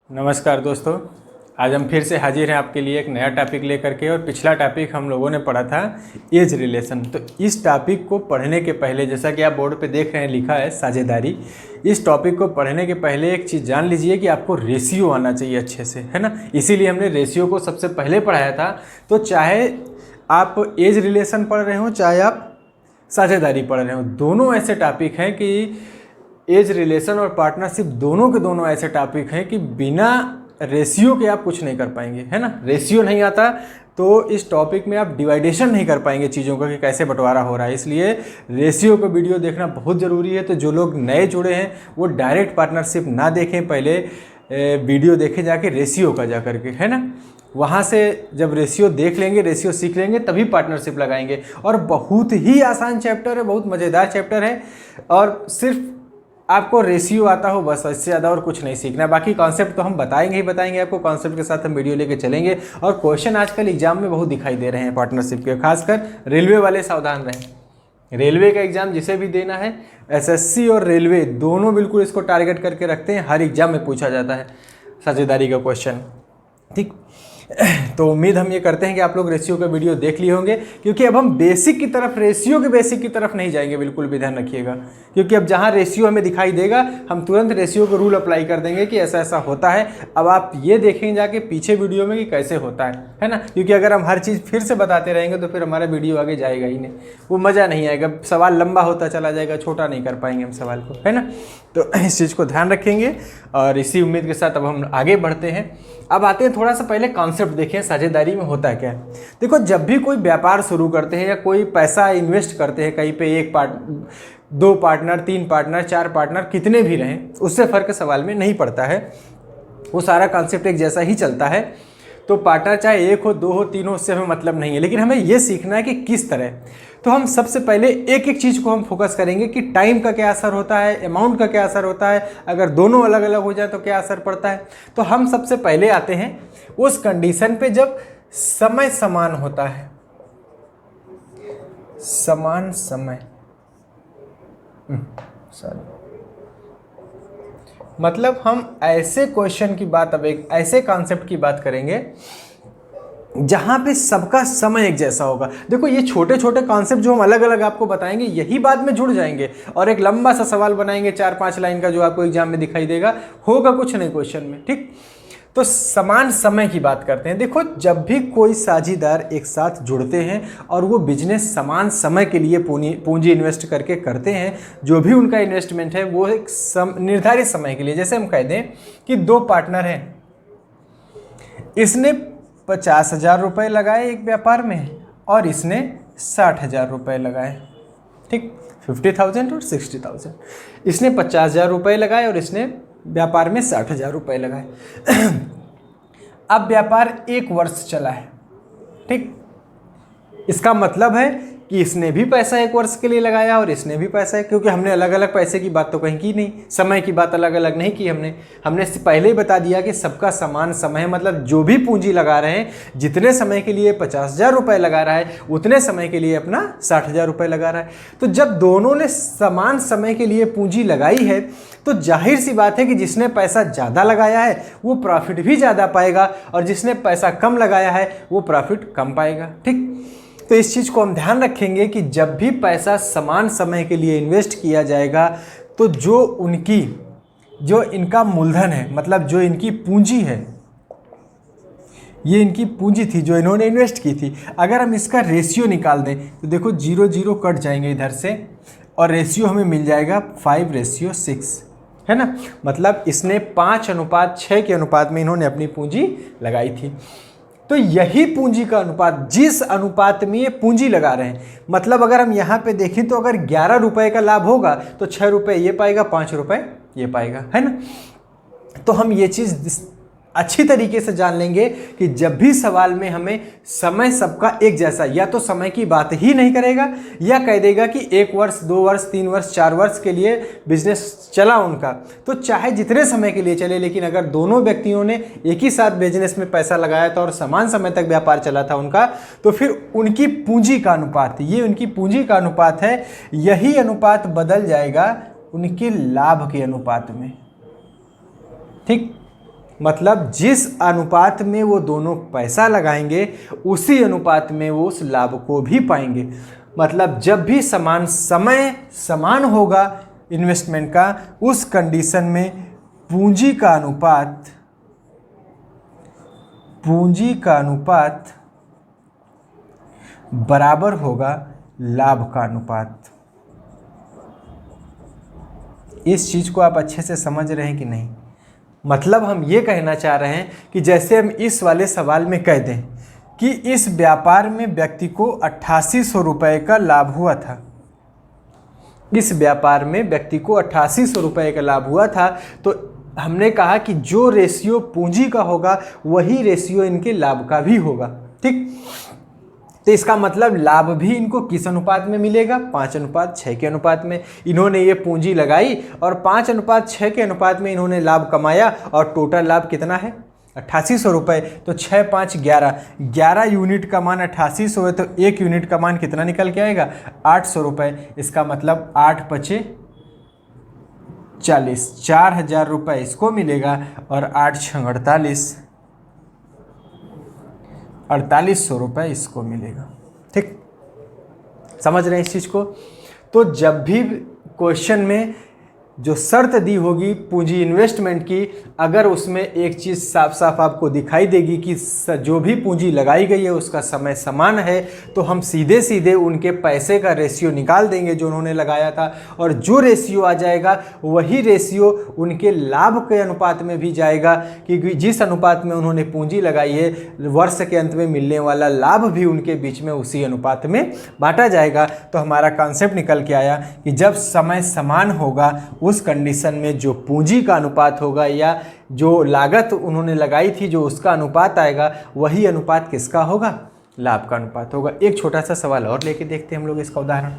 नमस्कार दोस्तों, आज हम फिर से हाजिर हैं आपके लिए एक नया टॉपिक लेकर के। और पिछला टॉपिक हम लोगों ने पढ़ा था एज रिलेशन। तो इस टॉपिक को पढ़ने के पहले, जैसा कि आप बोर्ड पे देख रहे हैं लिखा है साझेदारी, इस टॉपिक को पढ़ने के पहले एक चीज़ जान लीजिए कि आपको रेशियो आना चाहिए अच्छे से, है ना। इसीलिए हमने रेशियो को सबसे पहले पढ़ाया था। तो चाहे आप एज रिलेशन पढ़ रहे हो, चाहे आप साझेदारी पढ़ रहे हो, दोनों ऐसे टॉपिक हैं कि एज रिलेशन और पार्टनरशिप दोनों के दोनों ऐसे टॉपिक हैं कि बिना रेशियो के आप कुछ नहीं कर पाएंगे, है ना। रेशियो नहीं आता तो इस टॉपिक में आप डिवाइडेशन नहीं कर पाएंगे चीज़ों का कि कैसे बंटवारा हो रहा है। इसलिए रेशियो का वीडियो देखना बहुत ज़रूरी है। तो जो लोग नए जुड़े हैं वो डायरेक्ट पार्टनरशिप ना देखें, पहले वीडियो देखें जाके रेशियो का जा करके, है ना। वहाँ से जब रेशियो देख लेंगे, रेशियो सीख लेंगे, तभी पार्टनरशिप लगाएंगे। और बहुत ही आसान चैप्टर है, बहुत मज़ेदार चैप्टर है। और सिर्फ आपको रेशियो आता हो बस, इससे ज़्यादा और कुछ नहीं सीखना है। बाकी कॉन्सेप्ट तो हम बताएंगे ही बताएंगे आपको, कॉन्सेप्ट के साथ हम वीडियो लेके चलेंगे। और क्वेश्चन आजकल एग्जाम में बहुत दिखाई दे रहे हैं पार्टनरशिप के, खासकर रेलवे वाले सावधान रहें। रेलवे का एग्जाम जिसे भी देना है, एसएससी और रेलवे दोनों बिल्कुल इसको टारगेट करके रखते हैं। हर एग्जाम में पूछा जाता है साझेदारी का क्वेश्चन, ठीक। तो उम्मीद हम ये करते हैं कि आप लोग रेशियो का वीडियो देख लिए होंगे, क्योंकि अब हम बेसिक की तरफ, रेशियो के बेसिक की तरफ नहीं जाएंगे, बिल्कुल भी ध्यान रखिएगा। क्योंकि अब जहाँ रेशियो हमें दिखाई देगा, हम तुरंत रेशियो का रूल अप्लाई कर देंगे कि ऐसा ऐसा होता है। अब आप ये देखेंगे जाके पीछे वीडियो में कि कैसे होता है ना। क्योंकि अगर हम हर चीज़ फिर से बताते रहेंगे तो फिर हमारा वीडियो आगे जाएगा ही नहीं, वो मज़ा नहीं आएगा, सवाल लंबा होता चला जाएगा, छोटा नहीं कर पाएंगे हम सवाल को, है ना। तो इस चीज़ को ध्यान रखेंगे। और इसी उम्मीद के साथ अब हम आगे बढ़ते हैं। अब आते हैं, थोड़ा सा पहले कॉन्सेप्ट देखें साझेदारी में होता क्या है। देखो, जब भी कोई व्यापार शुरू करते हैं या कोई पैसा इन्वेस्ट करते हैं कहीं पे, एक दो पार्टनर, 3 पार्टनर, 4 पार्टनर, कितने भी रहें, उससे फ़र्क सवाल में नहीं पड़ता है। वो सारा कॉन्सेप्ट एक जैसा ही चलता है। तो पार्टनर चाहे 1 हो, 2 हो, 3 हो, उससे हमें मतलब नहीं है। लेकिन हमें ये सीखना है कि किस तरह। तो हम सबसे पहले एक एक चीज़ को हम फोकस करेंगे कि टाइम का क्या असर होता है, अमाउंट का क्या असर होता है, अगर दोनों अलग अलग हो जाए तो क्या असर पड़ता है। तो हम सबसे पहले आते हैं उस कंडीशन पे जब समय समान होता है, समान समय, मतलब हम ऐसे क्वेश्चन की बात, अब एक ऐसे कॉन्सेप्ट की बात करेंगे जहां पे सबका समय एक जैसा होगा। देखो, ये छोटे छोटे कॉन्सेप्ट जो हम अलग अलग आपको बताएंगे, यही बाद में जुड़ जाएंगे और एक लंबा सा सवाल बनाएंगे 4-5 लाइन का, जो आपको एग्जाम में दिखाई देगा। होगा कुछ नहीं क्वेश्चन में, ठीक। तो समान समय की बात करते हैं। देखो, जब भी कोई साझेदार एक साथ जुड़ते हैं और वो बिजनेस समान समय के लिए पूंजी इन्वेस्ट करके करते हैं, जो भी उनका इन्वेस्टमेंट है वो एक निर्धारित समय के लिए। जैसे हम कह दें कि 2 पार्टनर हैं, इसने 50,000 रुपये लगाए एक व्यापार में और इसने 60,000 रुपये लगाए, ठीक। 50,000 और 60,000। इसने 50,000 रुपये लगाए और इसने व्यापार में 60,000 रुपये लगाए। अब व्यापार 1 वर्ष चला है, ठीक। इसका मतलब है कि इसने भी पैसा 1 वर्ष के लिए लगाया और इसने भी पैसा, क्योंकि हमने अलग अलग पैसे की बात तो कहीं की नहीं, समय की बात अलग अलग नहीं की हमने पहले ही बता दिया कि सबका समान समय है। मतलब जो भी पूंजी लगा रहे हैं, जितने समय के लिए 50,000 रुपये लगा रहा है, उतने समय के लिए अपना 60,000 रुपये लगा रहा है। तो जब दोनों ने समान समय के लिए पूंजी लगाई है, तो जाहिर सी बात है कि जिसने पैसा ज़्यादा लगाया है वो प्रॉफिट भी ज़्यादा पाएगा, और जिसने पैसा कम लगाया है वो प्रॉफिट कम पाएगा, ठीक। तो इस चीज़ को हम ध्यान रखेंगे कि जब भी पैसा समान समय के लिए इन्वेस्ट किया जाएगा, तो जो इनका मूलधन है, मतलब जो इनकी पूंजी है, ये इनकी पूंजी थी जो इन्होंने इन्वेस्ट की थी, अगर हम इसका रेशियो निकाल दें तो देखो 0-0 कट जाएंगे इधर से, और रेशियो हमें मिल जाएगा 5:6, है ना। मतलब इसने 5:6 के अनुपात में इन्होंने अपनी पूंजी लगाई थी। तो यही पूंजी का अनुपात, जिस अनुपात में ये पूंजी लगा रहे हैं, मतलब अगर हम यहाँ पे देखें तो अगर 11 रुपए का लाभ होगा तो 6 रुपये ये पाएगा, 5 रुपये ये पाएगा, है ना। तो हम ये चीज़ अच्छी तरीके से जान लेंगे कि जब भी सवाल में हमें समय सबका एक जैसा, या तो समय की बात ही नहीं करेगा या कह देगा कि 1 वर्ष, 2 वर्ष, 3 वर्ष, 4 वर्ष के लिए बिजनेस चला उनका, तो चाहे जितने समय के लिए चले, लेकिन अगर दोनों व्यक्तियों ने एक ही साथ बिजनेस में पैसा लगाया था और समान समय तक व्यापार चला था उनका, तो फिर उनकी पूंजी का अनुपात, ये उनकी पूंजी का अनुपात है, यही अनुपात बदल जाएगा उनके लाभ के अनुपात में, ठीक। मतलब जिस अनुपात में वो दोनों पैसा लगाएंगे उसी अनुपात में वो उस लाभ को भी पाएंगे। मतलब जब भी समान समय समान होगा इन्वेस्टमेंट का, उस कंडीशन में पूंजी का अनुपात बराबर होगा लाभ का अनुपात। इस चीज को आप अच्छे से समझ रहे हैं कि नहीं? मतलब हम ये कहना चाह रहे हैं कि जैसे हम इस वाले सवाल में कह दें कि इस व्यापार में व्यक्ति को 8800 रुपये का लाभ हुआ था, इस व्यापार में व्यक्ति को 8800 रुपये का लाभ हुआ था, तो हमने कहा कि जो रेशियो पूंजी का होगा वही रेशियो इनके लाभ का भी होगा। ठीक, तो इसका मतलब लाभ भी इनको किस अनुपात में मिलेगा? 5:6 के अनुपात में। इन्होंने ये पूंजी लगाई और 5:6 के अनुपात में इन्होंने लाभ कमाया, और टोटल लाभ कितना है? 8800 रुपये। तो 6 5 11 यूनिट का मान 8800 है, तो 1 यूनिट का मान कितना निकल के आएगा? 800 रुपये। इसका मतलब 8 5 40, 4000 रुपये इसको मिलेगा, और 8 6 48, 4800 रुपये इसको मिलेगा। ठीक, समझ रहे हैं इस चीज़ को? तो जब भी क्वेश्चन में जो शर्त दी होगी पूंजी इन्वेस्टमेंट की, अगर उसमें एक चीज़ साफ साफ आपको दिखाई देगी कि जो भी पूंजी लगाई गई है उसका समय समान है, तो हम सीधे सीधे उनके पैसे का रेशियो निकाल देंगे जो उन्होंने लगाया था, और जो रेशियो आ जाएगा वही रेशियो उनके लाभ के अनुपात में भी जाएगा, क्योंकि जिस अनुपात में उन्होंने पूंजी लगाई है वर्ष के अंत में मिलने वाला लाभ भी उनके बीच में उसी अनुपात में बांटा जाएगा। तो हमारा कॉन्सेप्ट निकल के आया कि जब समय समान होगा उस कंडीशन में जो पूंजी का अनुपात होगा या जो लागत उन्होंने लगाई थी जो उसका अनुपात आएगा, वही अनुपात किसका होगा? लाभ का अनुपात होगा। एक छोटा सा सवाल और लेके देखते हैं हम लोग इसका उदाहरण।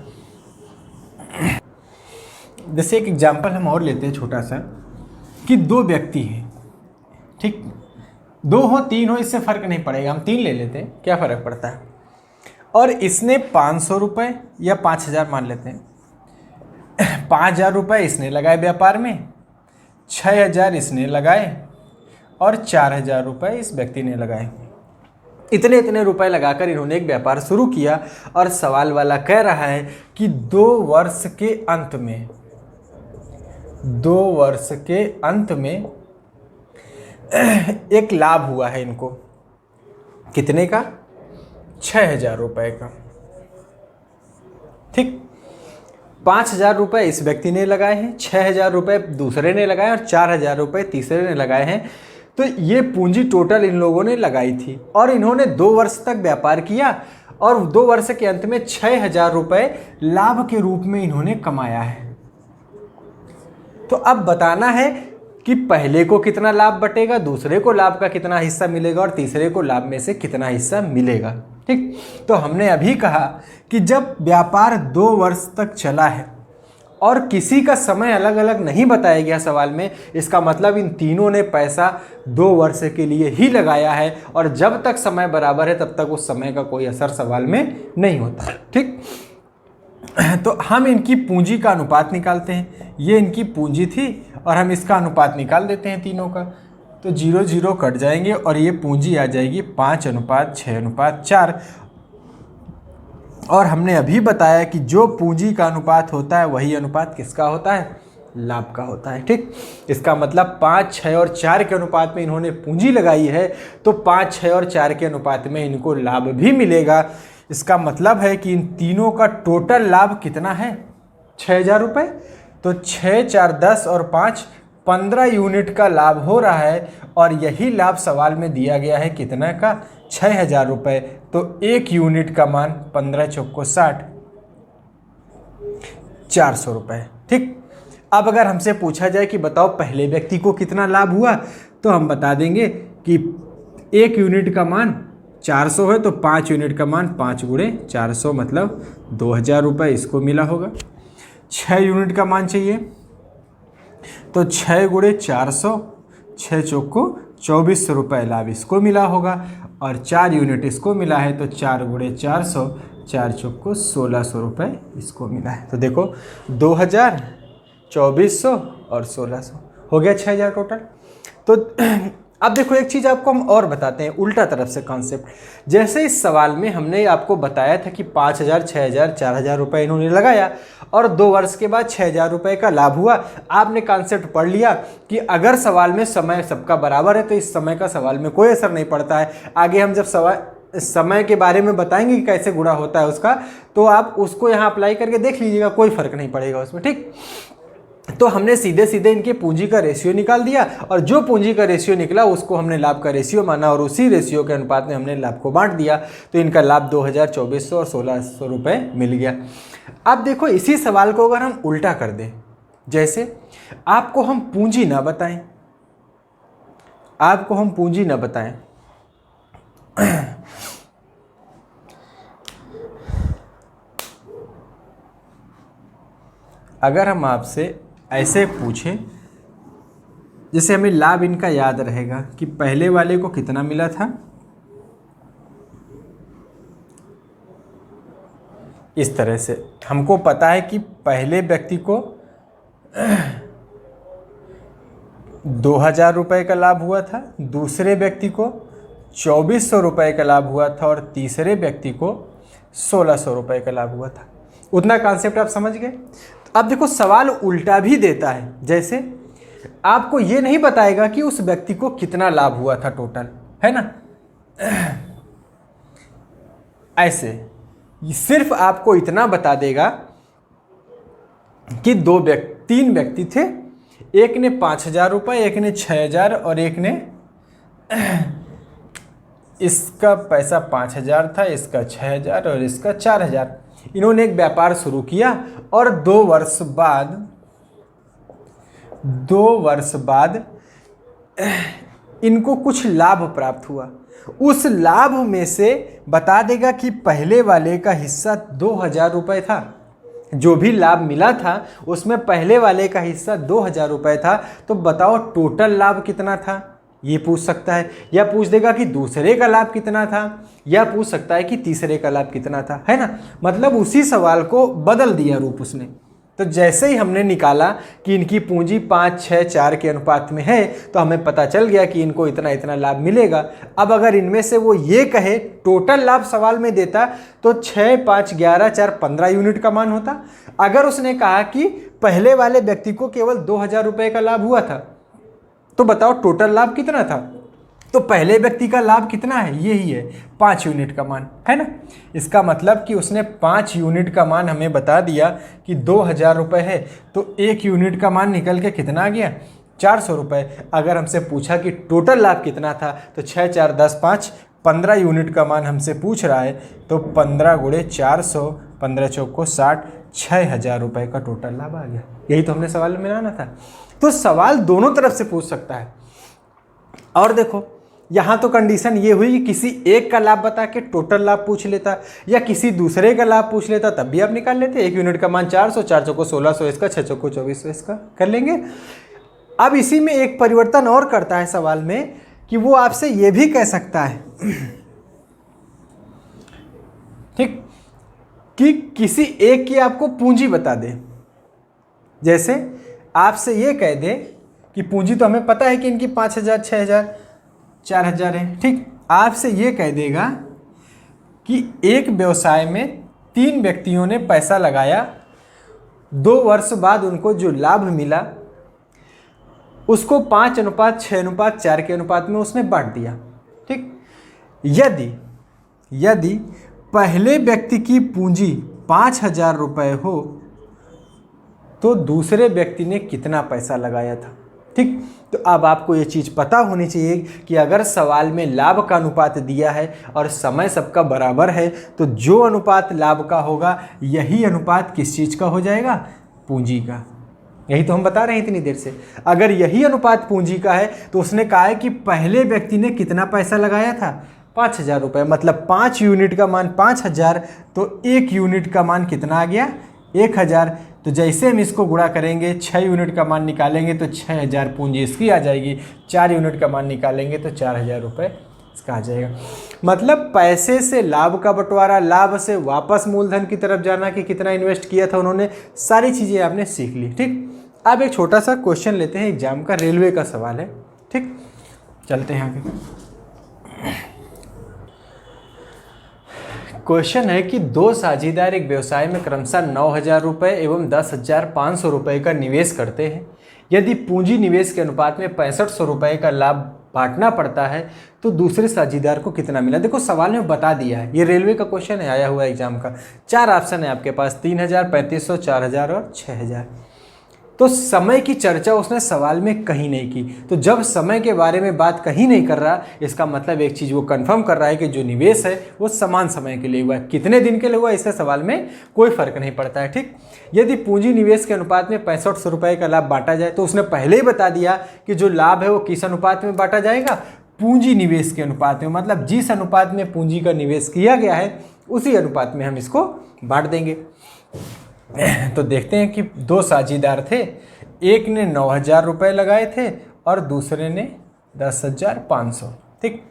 जैसे एक एग्जांपल हम और लेते हैं छोटा सा, कि 2 व्यक्ति हैं, ठीक, 2 हो 3 हो इससे फर्क नहीं पड़ेगा, हम 3 ले लेते हैं, क्या फर्क पड़ता है। और इसने 500 रुपये या 5000 मान लेते हैं, 5000 रुपये इसने लगाए व्यापार में, 6000 इसने लगाए, और 4000 रुपये इस व्यक्ति ने लगाए। इतने रुपए लगाकर इन्होंने एक व्यापार शुरू किया, और सवाल वाला कह रहा है कि 2 वर्ष के अंत में एक लाभ हुआ है इनको। कितने का? 6000 रुपये का। ठीक, 5000 रुपये इस व्यक्ति ने लगाए हैं, 6000 रुपये दूसरे ने लगाए, और 4000 रुपये तीसरे ने लगाए हैं। तो ये पूंजी टोटल इन लोगों ने लगाई थी, और इन्होंने 2 वर्ष तक व्यापार किया, और 2 वर्ष के अंत में 6000 रुपये लाभ के रूप में इन्होंने कमाया है। तो अब बताना है कि पहले को कितना लाभ बटेगा, दूसरे को लाभ का कितना हिस्सा मिलेगा, और तीसरे को लाभ में से कितना हिस्सा मिलेगा। ठीक, तो हमने अभी कहा कि जब व्यापार 2 वर्ष तक चला है और किसी का समय अलग अलग नहीं बताया गया सवाल में, इसका मतलब इन तीनों ने पैसा 2 वर्ष के लिए ही लगाया है, और जब तक समय बराबर है तब तक उस समय का कोई असर सवाल में नहीं होता। ठीक, तो हम इनकी पूंजी का अनुपात निकालते हैं। ये इनकी पूंजी थी और हम इसका अनुपात निकाल देते हैं तीनों का, तो 0 0 कट जाएंगे, और ये पूंजी आ जाएगी 5:6:4। और हमने अभी बताया कि जो पूंजी का अनुपात होता है वही अनुपात किसका होता है? लाभ का होता है। ठीक, इसका मतलब 5 6 और 4 के अनुपात में इन्होंने पूंजी लगाई है, तो 5 6 और 4 के अनुपात में इनको लाभ भी मिलेगा। इसका मतलब है कि इन तीनों का टोटल लाभ कितना है? 6000 रुपये। तो 6 4 10 और 5 15 यूनिट का लाभ हो रहा है, और यही लाभ सवाल में दिया गया है कितना का? 6000 रुपये। तो 1 यूनिट का मान 15 चौको 60, 400 रुपये। ठीक, अब अगर हमसे पूछा जाए कि बताओ पहले व्यक्ति को कितना लाभ हुआ, तो हम बता देंगे कि 1 यूनिट का मान 400 है, तो 5 यूनिट का मान 5 × 400 मतलब 2000 रुपये इसको मिला होगा। 6 यूनिट का मान चाहिए, तो 6 × 400, 6 चौको 2400 रुपये लाभ इसको मिला होगा, और 4 यूनिट इसको मिला है, तो 4 × 400, 4 चौको 1600 रुपये इसको मिला है। तो देखो 2000, 2400 और 1600 हो गया 6000 टोटल। तो अब देखो एक चीज़ आपको हम और बताते हैं उल्टा तरफ से कॉन्सेप्ट। जैसे इस सवाल में हमने आपको बताया था कि 5,000, 6,000, 4,000 रुपये इन्होंने लगाया और 2 वर्ष के बाद 6,000 रुपये का लाभ हुआ। आपने कॉन्सेप्ट पढ़ लिया कि अगर सवाल में समय सबका बराबर है तो इस समय का सवाल में कोई असर नहीं पड़ता है। आगे हम जब समय के बारे में बताएंगे कि कैसे गुणा होता है उसका, तो आप उसको यहाँ अप्लाई करके देख लीजिएगा, कोई फर्क नहीं पड़ेगा उसमें, ठीक। तो हमने सीधे सीधे इनके पूंजी का रेशियो निकाल दिया और जो पूंजी का रेशियो निकला उसको हमने लाभ का रेशियो माना और उसी रेशियो के अनुपात में हमने लाभ को बांट दिया। तो इनका लाभ 2,000, 2,400 और 1,600 रुपये मिल गया। अब देखो इसी सवाल को अगर हम उल्टा कर दें, जैसे आपको हम पूंजी ना बताएं, आपको हम पूंजी ना बताएं, अगर हम आपसे ऐसे पूछें, जैसे हमें लाभ इनका याद रहेगा कि पहले वाले को कितना मिला था, इस तरह से हमको पता है कि पहले व्यक्ति को 2,000 रुपये का लाभ हुआ था, दूसरे व्यक्ति को 2,400 रुपये का लाभ हुआ था और तीसरे व्यक्ति को 1,600 रुपये का लाभ हुआ था। उतना कॉन्सेप्ट आप समझ गए। अब देखो सवाल उल्टा भी देता है, जैसे आपको ये नहीं बताएगा कि उस व्यक्ति को कितना लाभ हुआ था टोटल, है ना, ऐसे सिर्फ आपको इतना बता देगा कि 3 व्यक्ति थे, एक ने 5,000 रुपये, एक ने 6,000 और एक ने इसका पैसा 5,000 था, इसका 6,000 और इसका 4,000। इन्होंने एक व्यापार शुरू किया और 2 वर्ष बाद इनको कुछ लाभ प्राप्त हुआ। उस लाभ में से बता देगा कि पहले वाले का हिस्सा 2,000 रुपये था, जो भी लाभ मिला था उसमें पहले वाले का हिस्सा 2,000 रुपये था। तो बताओ टोटल लाभ कितना था, ये पूछ सकता है, या पूछ देगा कि दूसरे का लाभ कितना था, या पूछ सकता है कि तीसरे का लाभ कितना था, है ना। मतलब उसी सवाल को बदल दिया रूप उसने। तो जैसे ही हमने निकाला कि इनकी पूंजी 5, 6, 4 के अनुपात में है, तो हमें पता चल गया कि इनको इतना इतना लाभ मिलेगा। अब अगर इनमें से वो ये कहे, टोटल लाभ सवाल में देता तो 6, 5, 11, 4, 15 यूनिट का मान होता। अगर उसने कहा कि पहले वाले व्यक्ति को केवल 2,000 रुपये का लाभ हुआ था, तो बताओ टोटल लाभ कितना था। तो पहले व्यक्ति का लाभ कितना है, यही है 5 यूनिट का मान, है ना। इसका मतलब कि उसने 5 यूनिट का मान हमें बता दिया कि 2,000 रुपये है, तो 1 यूनिट का मान निकल के कितना आ गया, 400 रुपये। अगर हमसे पूछा कि टोटल लाभ कितना था, तो 6, 4, 10, 5, 15 यूनिट का मान हमसे पूछ रहा है, तो 15 गुणे 400, 15 चौको 60, 6,000 रुपये का टोटल लाभ आ गया। यही तो हमने सवाल में लाना था। तो सवाल दोनों तरफ से पूछ सकता है। और देखो यहाँ तो कंडीशन ये हुई कि किसी एक का लाभ बता के टोटल लाभ पूछ लेता, या किसी दूसरे का लाभ पूछ लेता, तब भी आप निकाल लेते। 1 यूनिट का मान 400, 4 चौको 1,600 इसका, 6 चौको 2,400 इसका, कर लेंगे। अब इसी में एक परिवर्तन और करता है सवाल में कि वो आपसे ये भी कह सकता है ठीक, कि किसी एक की आपको पूंजी बता दे। जैसे आपसे ये कह दे कि पूंजी तो हमें पता है कि इनकी 5,000, 6,000, 4,000 है, ठीक। आपसे ये कह देगा कि एक व्यवसाय में 3 व्यक्तियों ने पैसा लगाया, 2 वर्ष बाद उनको जो लाभ मिला उसको 5:6:4 के अनुपात में उसने बांट दिया, ठीक। यदि पहले व्यक्ति की पूंजी 5,000 रुपये हो तो दूसरे व्यक्ति ने कितना पैसा लगाया था, ठीक। तो अब आपको ये चीज़ पता होनी चाहिए कि अगर सवाल में लाभ का अनुपात दिया है और समय सबका बराबर है, तो जो अनुपात लाभ का होगा यही अनुपात किस चीज़ का हो जाएगा, पूंजी का। यही तो हम बता रहे हैं इतनी देर से। अगर यही अनुपात पूंजी का है तो उसने कहा है कि पहले व्यक्ति ने कितना पैसा लगाया था, 5,000 रुपये। मतलब 5 यूनिट का मान 5,000, तो 1 यूनिट का मान कितना आ गया, 1,000। तो जैसे हम इसको गुणा करेंगे, 6 यूनिट का मान निकालेंगे तो 6,000 पूंजी इसकी आ जाएगी, 4 यूनिट का मान निकालेंगे तो 4,000 रुपये इसका आ जाएगा। मतलब पैसे से लाभ का बंटवारा, लाभ से वापस मूलधन की तरफ जाना कि कितना इन्वेस्ट किया था उन्होंने, सारी चीज़ें आपने सीख ली, ठीक। अब एक छोटा सा क्वेश्चन लेते हैं एग्जाम का, रेलवे का सवाल है, ठीक। चलते हैं आगे। क्वेश्चन है कि दो साझेदार एक व्यवसाय में क्रमशः 9,000 रुपये एवं 10,500 रुपये का निवेश करते हैं। यदि पूंजी निवेश के अनुपात में 6500 रुपये का लाभ बांटना पड़ता है तो दूसरे साझेदार को कितना मिला। देखो सवाल में बता दिया है, ये रेलवे का क्वेश्चन है, आया हुआ एग्जाम का। 4 ऑप्शन है आपके पास, 3,000, 3,500, 4,000 और 6,000। तो समय की चर्चा उसने सवाल में कहीं नहीं की। तो जब समय के बारे में बात कहीं नहीं कर रहा, इसका मतलब एक चीज़ वो कंफर्म कर रहा है कि जो निवेश है वो समान समय के लिए हुआ है। कितने दिन के लिए हुआ इससे सवाल में कोई फर्क नहीं पड़ता है। ठीक, यदि पूंजी निवेश के अनुपात में 6500 रुपये का लाभ बांटा जाए तो उसने पहले ही बता दिया कि जो लाभ है वो किस अनुपात में बांटा जाएगा, पूंजी निवेश के अनुपात में। मतलब जिस अनुपात में पूंजी का निवेश किया गया है उसी अनुपात में हम इसको बांट देंगे। तो देखते हैं कि दो साझेदार थे, एक ने 9,000 रुपये लगाए थे और दूसरे ने 10,500। ठीक,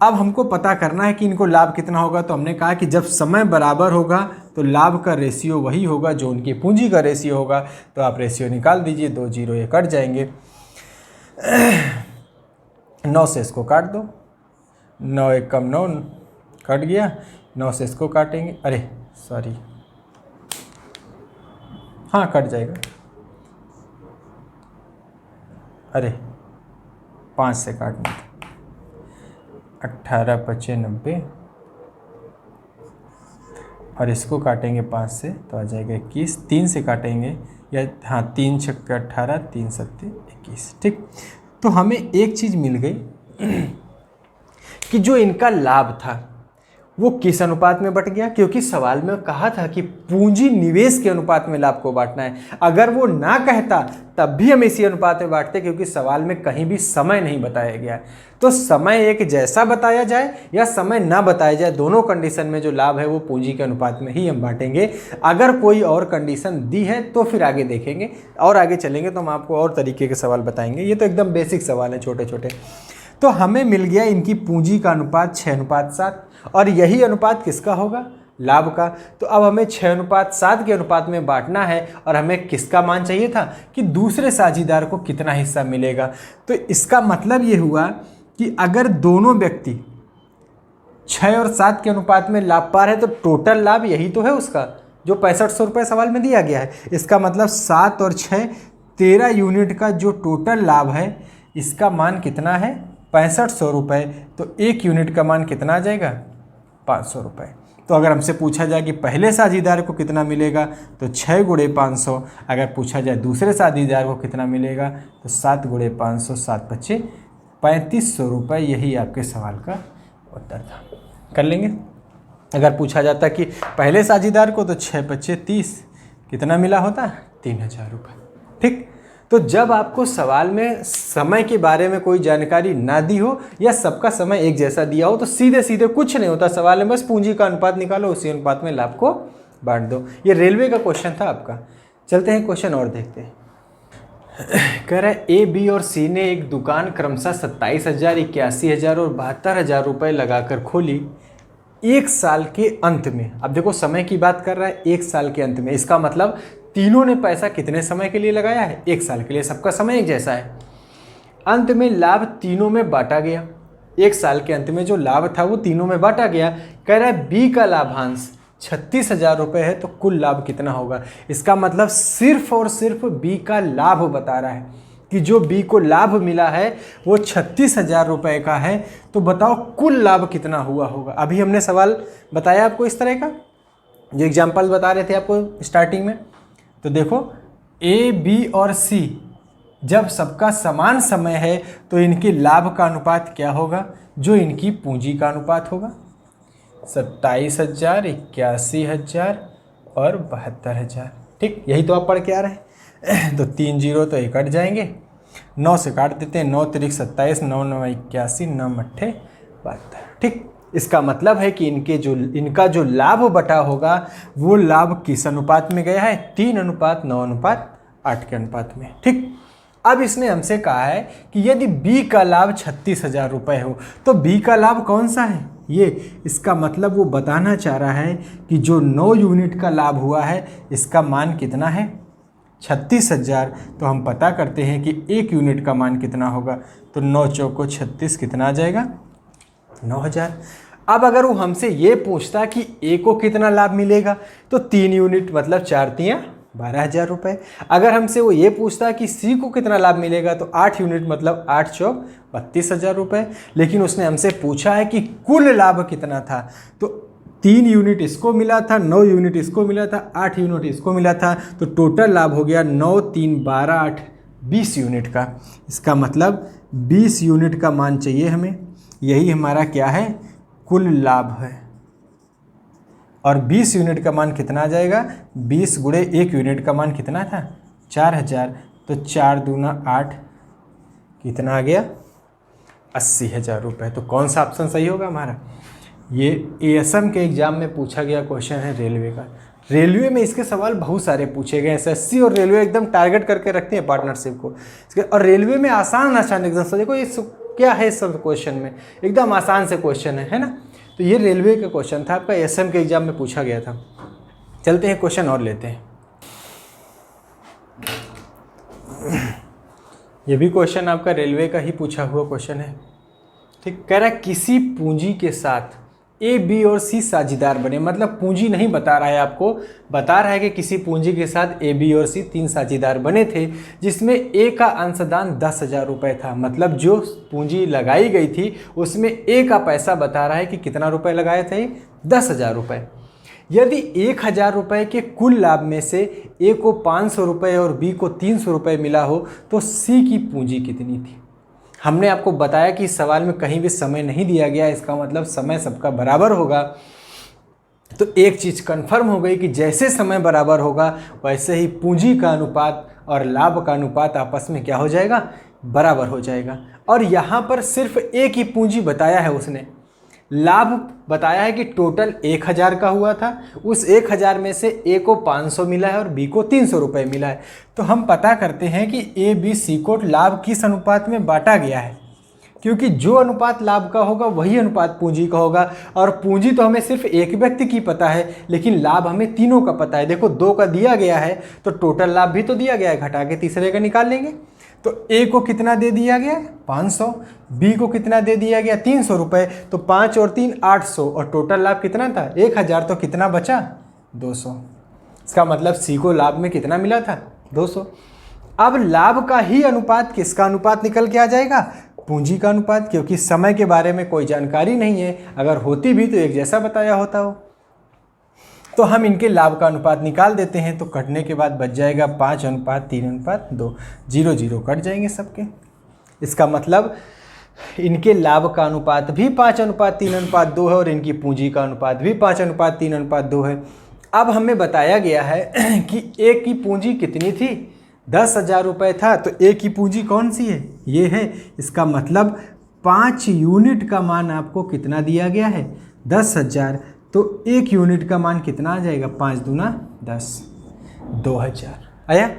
अब हमको पता करना है कि इनको लाभ कितना होगा। तो हमने कहा कि जब समय बराबर होगा तो लाभ का रेशियो वही होगा जो उनकी पूंजी का रेशियो होगा। तो आप रेशियो निकाल दीजिए, 2 0 ये कट जाएंगे, 9 से इसको काट दो, 9 1 कम 9 कट गया, 9 से इसको काटेंगे, अरे सॉरी, हाँ कट जाएगा, अरे 5 से काटना, 18 25 90 और इसको काटेंगे 5 से तो आ जाएगा 21। 3 से काटेंगे या हाँ 3 6 18, 3 7 21। ठीक, तो हमें एक चीज़ मिल गई कि जो इनका लाभ था वो किस अनुपात में बट गया, क्योंकि सवाल में कहा था कि पूंजी निवेश के अनुपात में लाभ को बांटना है। अगर वो ना कहता तब भी हम इसी अनुपात में बांटते, क्योंकि सवाल में कहीं भी समय नहीं बताया गया। तो समय एक जैसा बताया जाए या समय ना बताया जाए, दोनों कंडीशन में जो लाभ है वो पूंजी के अनुपात में ही हम बांटेंगे। अगर कोई और कंडीशन दी है तो फिर आगे देखेंगे और आगे चलेंगे तो हम आपको और तरीके के सवाल बताएंगे। ये तो एकदम बेसिक सवाल है, छोटे छोटे। तो हमें मिल गया इनकी पूंजी का अनुपात 6:7 और यही अनुपात किसका होगा, लाभ का। तो अब हमें 6:7 के अनुपात में बांटना है और हमें किसका मान चाहिए था कि दूसरे साझेदार को कितना हिस्सा मिलेगा। तो इसका मतलब ये हुआ कि अगर दोनों व्यक्ति 6 और 7 के अनुपात में लाभ पा रहे हैं तो टोटल लाभ यही तो है उसका, जो 6500 रुपये सवाल में दिया गया है। इसका मतलब 7 और 6 13 यूनिट का जो टोटल लाभ है इसका मान कितना है, 6500 रुपये। तो 1 यूनिट का मान कितना आ जाएगा, 500 रुपये। तो अगर हमसे पूछा जाए कि पहले साझेदार को कितना मिलेगा तो 6 × 500। अगर पूछा जाए दूसरे साझेदार को कितना मिलेगा तो 7 × 500, 7 25 3500 रुपये। यही आपके सवाल का उत्तर था। कर लेंगे। अगर पूछा जाता कि पहले साझेदार को तो 6 25 30 कितना मिला होता, 3,000 रुपये। ठीक, तो जब आपको सवाल में समय के बारे में कोई जानकारी ना दी हो या सबका समय एक जैसा दिया हो तो सीधे सीधे कुछ नहीं होता सवाल में, बस पूंजी का अनुपात निकालो, उसी अनुपात में लाभ को बांट दो। ये रेलवे का क्वेश्चन था आपका। चलते हैं क्वेश्चन और देखते हैं। कह रहा है ए, बी और सी ने एक दुकान क्रमशः 27,000, 81,000 और 72,000 रुपये लगाकर खोली 1 साल के अंत में। अब देखो समय की बात कर रहा है, 1 साल के अंत में, इसका मतलब तीनों ने पैसा कितने समय के लिए लगाया है, 1 साल के लिए। सबका समय एक जैसा है। अंत में लाभ तीनों में बांटा गया। 1 साल के अंत में जो लाभ था वो तीनों में बांटा गया। कह रहा है बी का लाभांश 36,000 रुपये है तो कुल लाभ कितना होगा। इसका मतलब सिर्फ और सिर्फ बी का लाभ बता रहा है कि जो बी को लाभ मिला है वो 36,000 रुपये का है। तो बताओ कुल लाभ कितना हुआ होगा। अभी हमने सवाल बताया आपको इस तरह का, जो एग्जाम्पल बता रहे थे आपको स्टार्टिंग में। तो देखो ए, बी और सी जब सबका समान समय है तो इनके लाभ का अनुपात क्या होगा, जो इनकी पूंजी का अनुपात होगा। 27,000, 81,000 और 72,000। ठीक, यही तो आप पढ़ के आ रहे हैं। तो 3 0 तो ये कट जाएंगे, 9 से काट देते हैं, 9 3 27, 9 9 81, 9 8 72। ठीक, इसका मतलब है कि इनका जो लाभ बटा होगा वो लाभ किस अनुपात में गया है, 3:9:8 के अनुपात में। ठीक, अब इसने हमसे कहा है कि यदि बी का लाभ 36,000 रुपये हो तो बी का लाभ कौन सा है ये। इसका मतलब वो बताना चाह रहा है कि जो 9 यूनिट का लाभ हुआ है इसका मान कितना है, 36,000। तो हम पता करते हैं कि 1 यूनिट का मान कितना होगा। तो 9 चौको 36 कितना आ जाएगा 9,000। अब अगर वो हमसे ये पूछता कि ए को कितना लाभ मिलेगा तो 3 यूनिट मतलब 4 तियां 12,000 रुपये। अगर हमसे वो ये पूछता कि सी को कितना लाभ मिलेगा तो 8 यूनिट मतलब 8 चौक 32,000 रुपये। लेकिन उसने हमसे पूछा है कि कुल लाभ कितना था। तो 3 यूनिट इसको मिला था, 9 यूनिट इसको मिला था, 8 यूनिट इसको मिला था। तो टोटल लाभ हो गया 9 3 12 8 20 यूनिट का। इसका मतलब 20 यूनिट का मान चाहिए हमें। यही हमारा क्या है कुल लाभ है। और 20 यूनिट का मान कितना आ जाएगा 20 गुणे 1 यूनिट का मान कितना था 4,000। तो 4 दूना 8 कितना आ गया 80,000 रुपये। तो कौन सा ऑप्शन सही होगा हमारा। ये एएसएम के एग्जाम में पूछा गया क्वेश्चन है रेलवे का। रेलवे में इसके सवाल बहुत सारे पूछे गए। एसएससी और रेलवे एकदम टारगेट करके रखते हैं पार्टनरशिप को। और रेलवे में आसान एकदम से देखो ये क्या है सब क्वेश्चन में एकदम आसान से क्वेश्चन है ना। तो ये रेलवे का क्वेश्चन था आपका एएसएम के एग्जाम में पूछा गया था। चलते हैं क्वेश्चन और लेते हैं। ये भी क्वेश्चन आपका रेलवे का ही पूछा हुआ क्वेश्चन है। ठीक कह रहा है किसी पूंजी के साथ ए बी और सी साझेदार बने। मतलब पूंजी नहीं बता रहा है आपको, बता रहा है कि किसी पूंजी के साथ ए बी और सी 3 साझेदार बने थे जिसमें ए का अंशदान 10,000 रुपये था। मतलब जो पूंजी लगाई गई थी उसमें ए का पैसा बता रहा है कि कितना रुपए लगाए थे 10,000 रुपये। यदि 1,000 रुपये के कुल लाभ में से ए को 500 रुपये और बी को 300 रुपये मिला हो तो सी की पूंजी कितनी थी। हमने आपको बताया कि इस सवाल में कहीं भी समय नहीं दिया गया, इसका मतलब समय सबका बराबर होगा। तो एक चीज़ कंफर्म हो गई कि जैसे समय बराबर होगा वैसे ही पूंजी का अनुपात और लाभ का अनुपात आपस में क्या हो जाएगा बराबर हो जाएगा। और यहाँ पर सिर्फ एक ही पूंजी बताया है उसने, लाभ बताया है कि टोटल 1,000 का हुआ था। उस 1,000 में से ए को 500 मिला है और बी को 300 रुपये मिला है। तो हम पता करते हैं कि ए बी सी को लाभ किस अनुपात में बांटा गया है, क्योंकि जो अनुपात लाभ का होगा वही अनुपात पूंजी का होगा। और पूंजी तो हमें सिर्फ एक व्यक्ति की पता है लेकिन लाभ हमें तीनों का पता है। देखो 2 का दिया गया है तो टोटल लाभ भी तो दिया गया है, घटा के तीसरे का निकाल लेंगे। तो ए को कितना दे दिया गया 500, बी को कितना दे दिया गया 300 रुपये। तो 5 और 3 800 और टोटल लाभ कितना था 1,000। तो कितना बचा 200। इसका मतलब सी को लाभ में कितना मिला था 200। अब लाभ का ही अनुपात किसका अनुपात निकल के आ जाएगा पूंजी का अनुपात, क्योंकि समय के बारे में कोई जानकारी नहीं है। अगर होती भी तो एक जैसा बताया होता हो। तो हम इनके लाभ का अनुपात निकाल देते हैं। तो कटने के बाद बच जाएगा 5:3:2, 0 0 कट जाएंगे सबके। इसका मतलब इनके लाभ का अनुपात भी 5:3:2 है और इनकी पूंजी का अनुपात भी 5:3:2 है। अब हमें बताया गया है कि ए की पूंजी कितनी थी 10,000 रुपये था। तो ए की पूंजी कौन सी है ये है। इसका मतलब 5 यूनिट का मान आपको कितना दिया गया है 10,000। तो 1 यूनिट का मान कितना आ जाएगा 5 दूना 10 2,000 आया।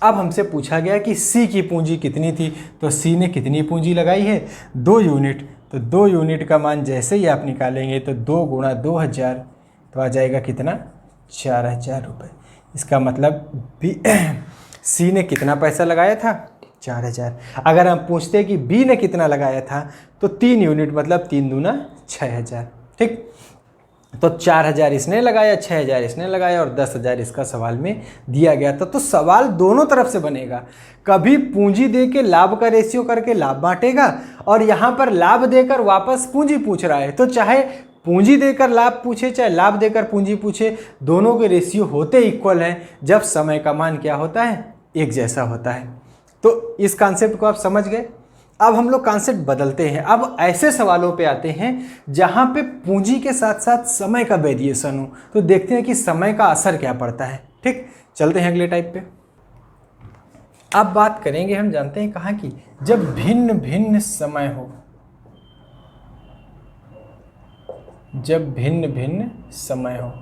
अब हमसे पूछा गया कि सी की पूंजी कितनी थी। तो सी ने कितनी पूंजी लगाई है 2 यूनिट। तो 2 यूनिट का मान जैसे ही आप निकालेंगे तो 2 गुणा 2,000 तो आ जाएगा कितना 4,000 रुपये। इसका मतलब सी ने कितना पैसा लगाया था 4,000। अगर हम पूछते कि बी ने कितना लगाया था तो 3 यूनिट मतलब 3 दूना 6,000। ठीक, तो 4,000 इसने लगाया, 6,000 इसने लगाया और 10,000 इसका सवाल में दिया गया था। तो सवाल दोनों तरफ से बनेगा। कभी पूंजी दे के लाभ का रेशियो करके लाभ बांटेगा और यहाँ पर लाभ देकर वापस पूंजी पूछ रहा है। तो चाहे पूंजी देकर लाभ पूछे चाहे लाभ देकर पूंजी पूछे, दोनों के रेशियो होते इक्वल हैं जब समय का मान क्या होता है एक जैसा होता है। तो इस कॉन्सेप्ट को आप समझ गए। अब हम लोग कॉन्सेप्ट बदलते हैं। अब ऐसे सवालों पे आते हैं जहाँ पे पूंजी के साथ साथ समय का वेरिएशन हो। तो देखते हैं कि समय का असर क्या पड़ता है। ठीक, चलते हैं अगले टाइप पे। अब बात करेंगे, हम जानते हैं कहाँ की, जब भिन्न भिन्न समय हो, जब भिन्न भिन्न समय हो।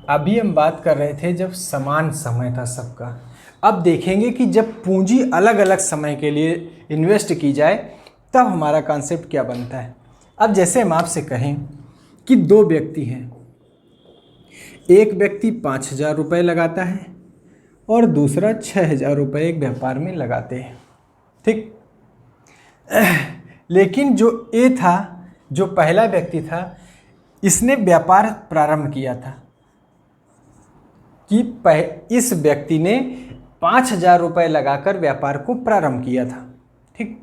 अभी हम बात कर रहे थे जब समान समय था सबका। अब देखेंगे कि जब पूंजी अलग अलग समय के लिए इन्वेस्ट की जाए तब हमारा कॉन्सेप्ट क्या बनता है। अब जैसे हम आपसे कहें कि 2 व्यक्ति हैं, एक व्यक्ति 5,000 रुपये लगाता है और दूसरा 6,000 रुपये एक व्यापार में लगाते हैं, ठीक। लेकिन जो ए था, जो पहला व्यक्ति था, इसने व्यापार प्रारंभ किया था कि इस व्यक्ति ने 5,000 रुपये लगाकर व्यापार को प्रारंभ किया था, ठीक।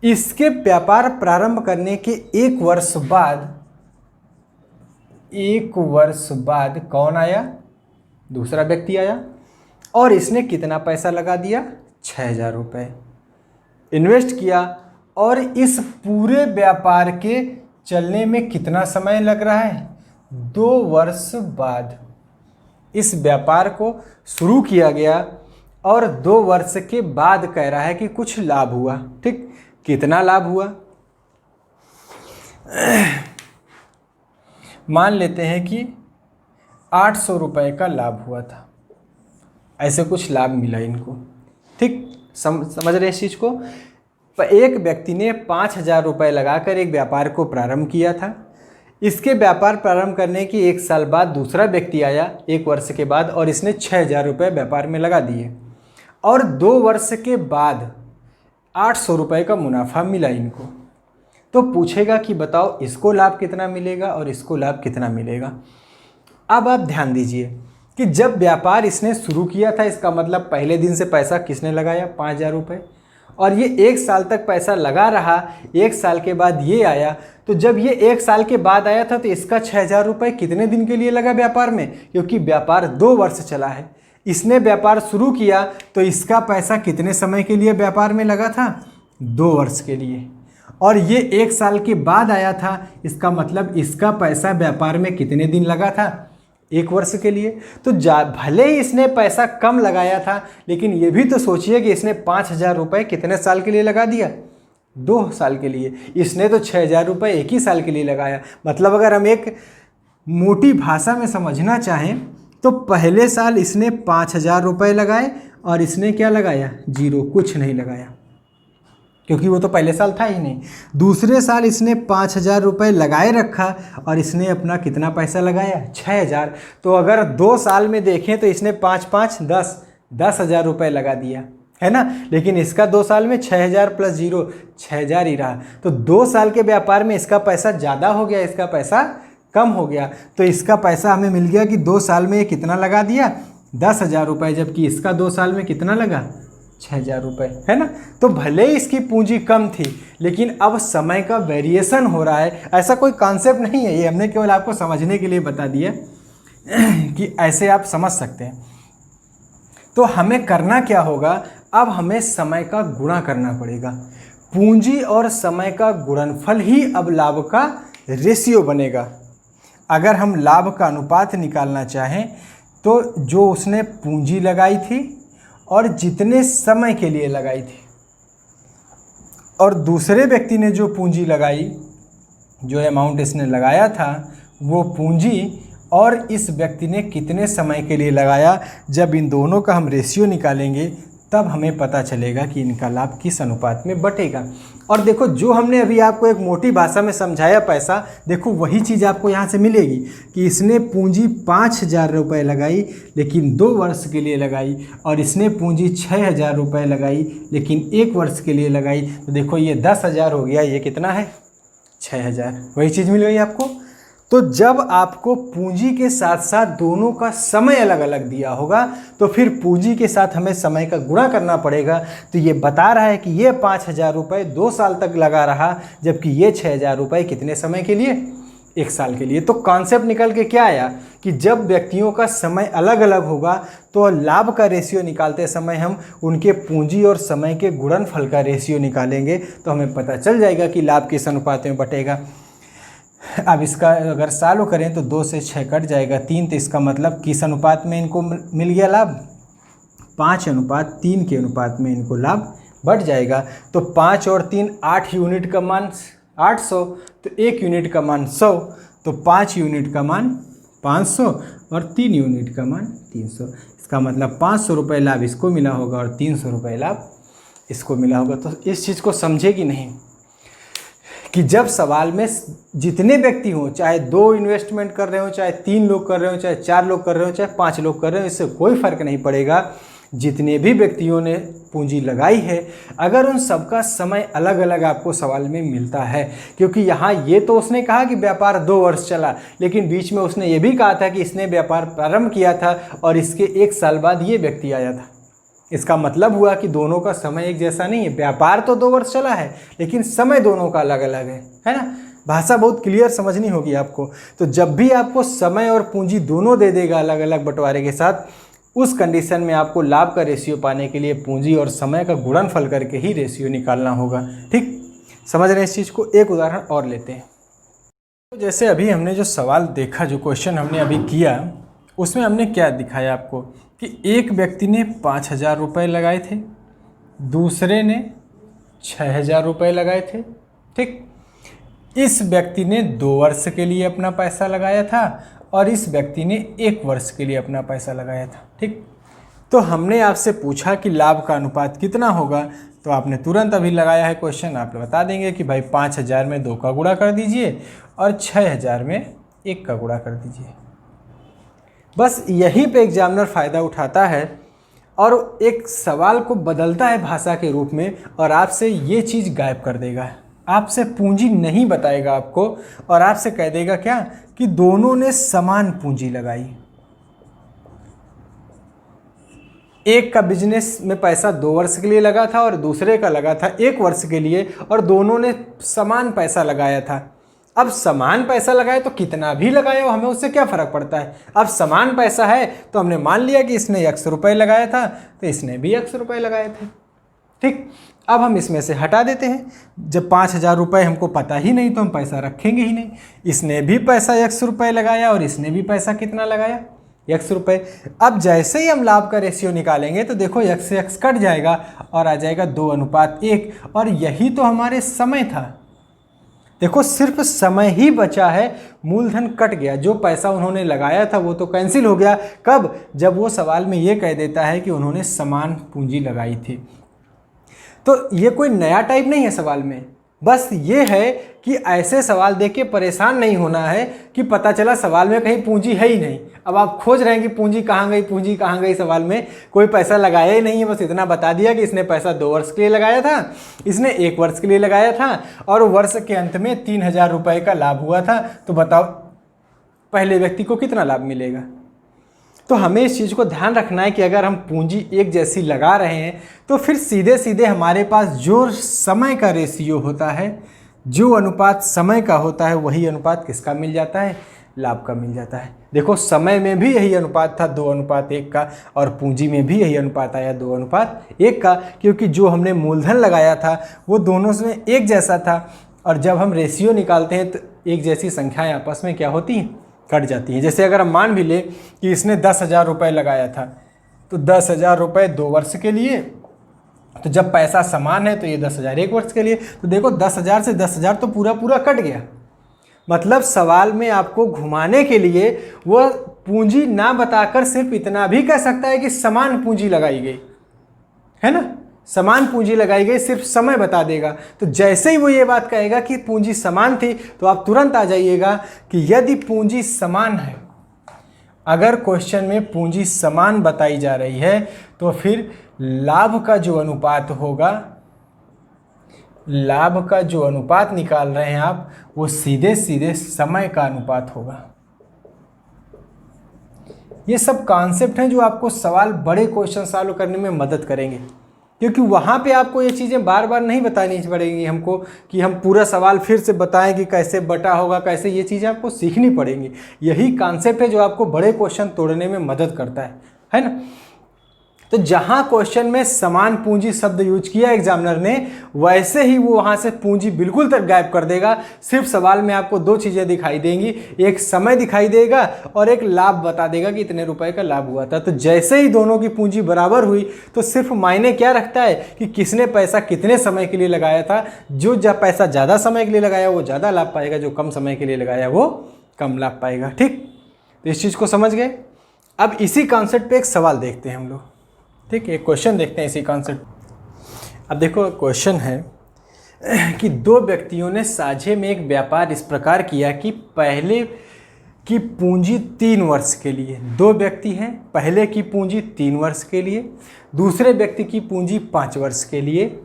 इसके व्यापार प्रारंभ करने के एक वर्ष बाद कौन आया? दूसरा व्यक्ति आया और इसने कितना पैसा लगा दिया? 6,000 रुपये इन्वेस्ट किया। और इस पूरे व्यापार के चलने में कितना समय लग रहा है? 2 वर्ष बाद इस व्यापार को शुरू किया गया और 2 वर्ष के बाद कह रहा है कि कुछ लाभ हुआ, ठीक। कितना लाभ हुआ? मान लेते हैं कि 800 रुपये का लाभ हुआ था, ऐसे कुछ लाभ मिला इनको, ठीक। समझ रहे इस चीज़ को? एक व्यक्ति ने 5,000 रुपये लगाकर एक व्यापार को प्रारंभ किया था। इसके व्यापार प्रारंभ करने के 1 साल बाद दूसरा व्यक्ति आया 1 वर्ष के बाद और इसने 6,000 रुपये व्यापार में लगा दिए और 2 वर्ष के बाद 800 रुपये का मुनाफा मिला इनको। तो पूछेगा कि बताओ इसको लाभ कितना मिलेगा और इसको लाभ कितना मिलेगा। अब आप ध्यान दीजिए कि जब व्यापार इसने शुरू किया था, इसका मतलब पहले दिन से पैसा किसने लगाया? 5,000 रुपये। और ये 1 साल तक पैसा लगा रहा, 1 साल के बाद ये आया। तो जब ये 1 साल के बाद आया था तो इसका 6,000 रुपये कितने दिन के लिए लगा व्यापार में? क्योंकि व्यापार 2 वर्ष चला है। इसने व्यापार शुरू किया तो इसका पैसा कितने समय के लिए व्यापार में लगा था? 2 वर्ष के लिए। और ये 1 साल के बाद आया था, इसका मतलब इसका पैसा व्यापार में कितने दिन लगा था? 1 वर्ष के लिए। तो भले ही इसने पैसा कम लगाया था, लेकिन ये भी तो सोचिए कि इसने 5,000 रुपये कितने साल के लिए लगा दिया? 2 साल के लिए। इसने तो 6,000 रुपये 1 ही साल के लिए लगाया। मतलब अगर हम एक मोटी भाषा में समझना चाहें तो पहले साल इसने 5,000 रुपये लगाए और इसने क्या लगाया? 0, कुछ नहीं लगाया, क्योंकि वो तो पहले साल था ही नहीं। दूसरे साल इसने 5,000 रुपये लगाए रखा और इसने अपना कितना पैसा लगाया? 6,000। तो अगर 2 साल में देखें तो इसने 5 5 10,000 रुपये लगा दिया, है ना। लेकिन इसका 2 साल में 6,000 + 0 6,000 ही रहा। तो 2 साल के व्यापार में इसका पैसा ज़्यादा हो गया, इसका पैसा कम हो गया। तो इसका पैसा हमें मिल गया कि 2 साल में ये कितना लगा दिया? 10,000 रुपये, जबकि इसका 2 साल में कितना लगा? 6,000 रुपये, है ना। तो भले ही इसकी पूंजी कम थी, लेकिन अब समय का वेरिएशन हो रहा है। ऐसा कोई कॉन्सेप्ट नहीं है, ये हमने केवल आपको समझने के लिए बता दिया कि ऐसे आप समझ सकते हैं। तो हमें करना क्या होगा? अब हमें समय का गुणा करना पड़ेगा। पूंजी और समय का गुणनफल ही अब लाभ का रेशियो बनेगा। अगर हम लाभ का अनुपात निकालना चाहें तो जो उसने पूंजी लगाई थी और जितने समय के लिए लगाई थी, और दूसरे व्यक्ति ने जो पूंजी लगाई, जो अमाउंट इसने लगाया था, वो पूंजी और इस व्यक्ति ने कितने समय के लिए लगाया, जब इन दोनों का हम रेशियो निकालेंगे तब हमें पता चलेगा कि इनका लाभ किस अनुपात में बटेगा। और देखो, जो हमने अभी आपको एक मोटी भाषा में समझाया पैसा, देखो वही चीज़ आपको यहाँ से मिलेगी कि इसने पूंजी 5,000 रुपये लगाई लेकिन 2 वर्ष के लिए लगाई, और इसने पूंजी 6,000 रुपये लगाई लेकिन 1 वर्ष के लिए लगाई। तो देखो ये 10,000 हो गया, ये कितना है? 6,000। वही चीज़ मिल गई आपको। तो जब आपको पूंजी के साथ साथ दोनों का समय अलग अलग दिया होगा तो फिर पूंजी के साथ हमें समय का गुणा करना पड़ेगा। तो ये बता रहा है कि ये 5,000 रुपये 2 साल तक लगा रहा, जबकि ये 6,000 रुपये कितने समय के लिए? 1 साल के लिए। तो कॉन्सेप्ट निकल के क्या आया कि जब व्यक्तियों का समय अलग अलग होगा तो लाभ का रेशियो निकालते समय हम उनके पूंजी और समय के गुणनफल का रेशियो निकालेंगे, तो हमें पता चल जाएगा कि लाभ किस अनुपात में बटेगा। अब इसका अगर सॉल्व करें तो 2 से 6 कट जाएगा 3, तो इसका मतलब किस अनुपात में इनको मिल गया लाभ? 5:3 के अनुपात में इनको लाभ बढ़ जाएगा। तो 5 और 3 8 यूनिट का मान 800, तो 1 यूनिट का मान 100, तो 5 यूनिट का मान 500 और 3 यूनिट का मान 300। इसका मतलब 500 रुपये लाभ इसको मिला होगा और 300 रुपये लाभ इसको मिला होगा। तो इस चीज़ को समझे कि नहीं? कि जब सवाल में जितने व्यक्ति हों, चाहे 2 इन्वेस्टमेंट कर रहे हो, चाहे 3 लोग कर रहे हो, चाहे 4 लोग कर रहे हो, चाहे 5 लोग कर रहे हो, इससे कोई फर्क नहीं पड़ेगा। जितने भी व्यक्तियों ने पूंजी लगाई है, अगर उन सबका समय अलग अलग आपको सवाल में मिलता है, क्योंकि यहाँ ये तो उसने कहा कि व्यापार 2 वर्ष चला, लेकिन बीच में उसने ये भी कहा था कि इसने व्यापार प्रारंभ किया था और इसके 1 साल बाद ये व्यक्ति आया था। इसका मतलब हुआ कि दोनों का समय एक जैसा नहीं है। व्यापार तो 2 वर्ष चला है, लेकिन समय दोनों का अलग अलग है ना। भाषा बहुत क्लियर समझनी होगी आपको। तो जब भी आपको समय और पूंजी दोनों दे देगा अलग अलग बंटवारे के साथ, उस कंडीशन में आपको लाभ का रेशियो पाने के लिए पूंजी और समय का गुणनफल करके ही रेशियो निकालना होगा। ठीक, समझ रहे हैं इस चीज़ को। एक उदाहरण और लेते हैं। तो जैसे अभी हमने जो सवाल देखा, जो क्वेश्चन हमने अभी किया, उसमें हमने क्या दिखाया आपको कि एक व्यक्ति ने 5,000 रुपये लगाए थे, दूसरे ने 6,000 रुपये लगाए थे। ठीक, इस व्यक्ति ने 2 वर्ष के लिए अपना पैसा लगाया था और इस व्यक्ति ने 1 वर्ष के लिए अपना पैसा लगाया था। ठीक, तो हमने आपसे पूछा कि लाभ का अनुपात कितना होगा, तो आपने तुरंत अभी लगाया है क्वेश्चन। आप बता देंगे कि भाई 5,000 में 2 का गुणा कर दीजिए और 6,000 में 1 का गुणा कर दीजिए। बस यहीं पे एग्जामिनर फ़ायदा उठाता है और एक सवाल को बदलता है भाषा के रूप में और आपसे ये चीज़ गायब कर देगा। आपसे पूंजी नहीं बताएगा आपको और आपसे कह देगा क्या कि दोनों ने समान पूंजी लगाई। एक का बिजनेस में पैसा 2 वर्ष के लिए लगा था और दूसरे का लगा था 1 वर्ष के लिए, और दोनों ने समान पैसा लगाया था। अब समान पैसा लगाए तो कितना भी लगाए हो, हमें उससे क्या फ़र्क पड़ता है। अब समान पैसा है तो हमने मान लिया कि इसने X रुपये लगाया था तो इसने भी X रुपये लगाए थे। ठीक, अब हम इसमें से हटा देते हैं। जब 5,000 रुपये हमको पता ही नहीं तो हम पैसा रखेंगे ही नहीं। इसने भी पैसा X रुपये लगाया और इसने भी पैसा कितना लगाया, X रुपये। अब जैसे ही हम लाभ का रेशियो निकालेंगे तो देखो X से X कट जाएगा और आ जाएगा 2:1, और यही तो हमारे समय था। देखो सिर्फ समय ही बचा है, मूलधन कट गया। जो पैसा उन्होंने लगाया था वो तो कैंसिल हो गया। कब? जब वो सवाल में ये कह देता है कि उन्होंने समान पूंजी लगाई थी। तो ये कोई नया टाइप नहीं है सवाल में, बस ये है कि ऐसे सवाल देख के परेशान नहीं होना है कि पता चला सवाल में कहीं पूंजी है ही नहीं। अब आप खोज रहे हैं कि पूंजी कहाँ गई, पूंजी कहाँ गई। सवाल में कोई पैसा लगाया ही नहीं है, बस इतना बता दिया कि इसने पैसा 2 वर्ष के लिए लगाया था, इसने 1 वर्ष के लिए लगाया था और वर्ष के अंत में 3,000 रुपये का लाभ हुआ था। तो बताओ पहले व्यक्ति को कितना लाभ मिलेगा। तो हमें इस चीज़ को ध्यान रखना है कि अगर हम पूंजी एक जैसी लगा रहे हैं तो फिर सीधे सीधे हमारे पास जो समय का रेशियो होता है, जो अनुपात समय का होता है, वही अनुपात किसका मिल जाता है, लाभ का मिल जाता है। देखो समय में भी यही अनुपात था 2:1 का, और पूंजी में भी यही अनुपात आया 2:1 का, क्योंकि जो हमने मूलधन लगाया था वो दोनों में एक जैसा था। और जब हम रेशियो निकालते हैं तो एक जैसी संख्याएं आपस में क्या होती हैं, कट जाती हैं। जैसे अगर हम मान भी ले कि इसने 10,000 रुपये लगाया था, तो 10,000 रुपये 2 वर्ष के लिए, तो जब पैसा समान है तो ये 10,000 1 वर्ष के लिए। तो देखो 10,000 से 10,000 तो पूरा पूरा कट गया। मतलब सवाल में आपको घुमाने के लिए वो पूंजी ना बताकर सिर्फ इतना भी कह सकता है कि समान पूंजी लगाई गई, है ना, समान पूंजी लगाई गई, सिर्फ समय बता देगा। तो जैसे ही वो ये बात कहेगा कि पूंजी समान थी तो आप तुरंत आ जाइएगा कि यदि पूंजी समान है, अगर क्वेश्चन में पूंजी समान बताई जा रही है तो फिर लाभ का जो अनुपात होगा, लाभ का जो अनुपात निकाल रहे हैं आप, वो सीधे सीधे समय का अनुपात होगा। ये सब कॉन्सेप्ट हैं जो आपको सवाल, बड़े क्वेश्चन सॉल्व करने में मदद करेंगे, क्योंकि वहाँ पे आपको ये चीज़ें बार बार नहीं बतानी पड़ेंगी हमको कि हम पूरा सवाल फिर से बताएं कि कैसे बटा होगा, कैसे, ये चीज़ें आपको सीखनी पड़ेंगी। यही कॉन्सेप्ट है जो आपको बड़े क्वेश्चन तोड़ने में मदद करता है ना। तो जहाँ क्वेश्चन में समान पूंजी शब्द यूज किया एग्जामिनर ने, वैसे ही वो वहाँ से पूंजी बिल्कुल तक गायब कर देगा। सिर्फ सवाल में आपको 2 चीज़ें दिखाई देंगी, एक समय दिखाई देगा और एक लाभ बता देगा कि इतने रुपए का लाभ हुआ था। तो जैसे ही दोनों की पूंजी बराबर हुई तो सिर्फ मायने क्या रखता है कि किसने पैसा कितने समय के लिए लगाया था। जो पैसा ज़्यादा समय के लिए लगाया वो ज़्यादा लाभ पाएगा, जो कम समय के लिए लगाया वो कम लाभ पाएगा। ठीक, तो इस चीज़ को समझ गए। अब इसी कॉन्सेप्ट पे एक सवाल देखते हैं हम लोग। ठीक, एक क्वेश्चन देखते हैं इसी कॉन्सेप्ट। अब देखो क्वेश्चन है, कि दो व्यक्तियों ने साझे में एक व्यापार इस प्रकार किया कि पहले की पूंजी 3 वर्ष के लिए, दो व्यक्ति हैं, पहले की पूंजी 3 वर्ष के लिए, दूसरे व्यक्ति की पूंजी 5 वर्ष के लिए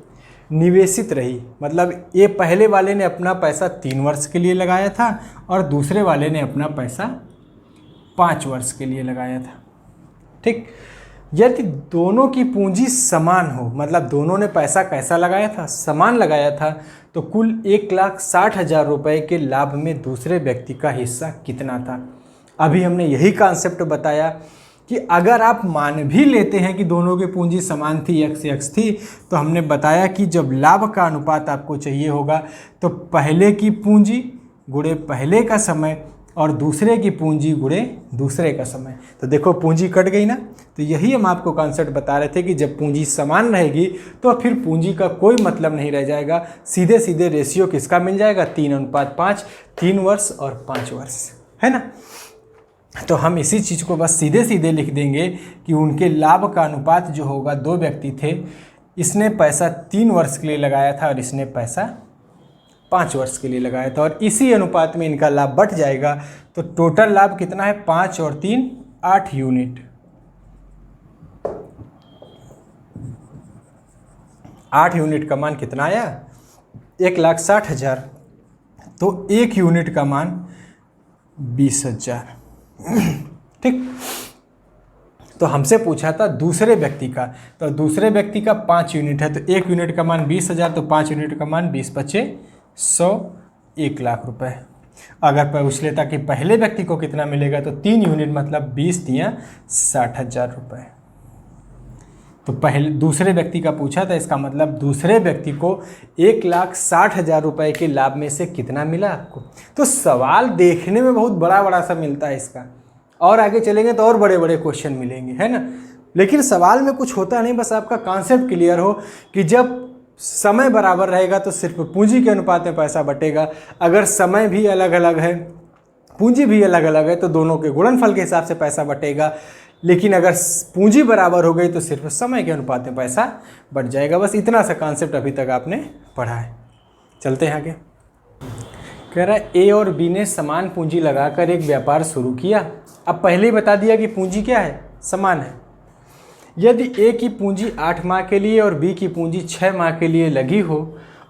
निवेशित रही। मतलब ये पहले वाले ने अपना पैसा 3 वर्ष के लिए लगाया था और दूसरे वाले ने अपना पैसा 5 वर्ष के लिए लगाया था। ठीक, यदि दोनों की पूंजी समान हो, मतलब दोनों ने पैसा कैसा लगाया था, समान लगाया था, तो कुल 1,60,000 रुपये के लाभ में दूसरे व्यक्ति का हिस्सा कितना था। अभी हमने यही कॉन्सेप्ट बताया कि अगर आप मान भी लेते हैं कि दोनों की पूंजी समान थी, x थी, तो हमने बताया कि जब लाभ का अनुपात आपको चाहिए होगा तो पहले की पूंजी गुणे पहले का समय और दूसरे की पूंजी गुणे दूसरे का समय। तो देखो पूंजी कट गई ना। तो यही हम आपको कॉन्सेप्ट बता रहे थे कि जब पूंजी समान रहेगी तो फिर पूंजी का कोई मतलब नहीं रह जाएगा, सीधे सीधे रेशियो किसका मिल जाएगा, 3:5, 3 वर्ष और 5 वर्ष, है ना। तो हम इसी चीज़ को बस सीधे सीधे लिख देंगे कि उनके लाभ का अनुपात जो होगा, दो व्यक्ति थे, इसने पैसा 3 वर्ष के लिए लगाया था और इसने पैसा 5 वर्ष के लिए लगाया था, और इसी अनुपात में इनका लाभ बढ़ जाएगा। तो टोटल लाभ कितना है, 5 और 3 8 यूनिट। 8 यूनिट का मान कितना आया, 1,60,000। तो 1 यूनिट का मान 20,000। ठीक, तो हमसे पूछा था दूसरे व्यक्ति का, तो दूसरे व्यक्ति का 5 यूनिट है, तो 1 यूनिट का मान 20,000, तो 5 यूनिट का मान 20×5 100, 1,00,000 रुपये। अगर पूछ लेता कि पहले व्यक्ति को कितना मिलेगा, तो 3 यूनिट मतलब 20 × 60,000 रुपये। तो पहले दूसरे व्यक्ति का पूछा था, इसका मतलब दूसरे व्यक्ति को 1,60,000 रुपये के लाभ में से कितना मिला आपको। तो सवाल देखने में बहुत बड़ा बड़ा सा मिलता है इसका, और आगे चलेंगे तो और बड़े बड़े क्वेश्चन मिलेंगे, है ना। लेकिन सवाल में कुछ होता नहीं, बस आपका कॉन्सेप्ट क्लियर हो कि जब समय बराबर रहेगा तो सिर्फ पूंजी के अनुपात में पैसा बटेगा। अगर समय भी अलग अलग है, पूंजी भी अलग अलग है, तो दोनों के गुणनफल के हिसाब से पैसा बटेगा। लेकिन अगर पूंजी बराबर हो गई तो सिर्फ समय के अनुपात में पैसा बढ़ जाएगा। बस इतना सा कॉन्सेप्ट अभी तक आपने पढ़ा है। चलते हैं आगे। कह रहा है ए और बी ने समान पूंजी लगाकर एक व्यापार शुरू किया। अब पहले ही बता दिया कि पूंजी क्या है, समान है। यदि ए की पूंजी 8 माह के लिए और बी की पूंजी 6 माह के लिए लगी हो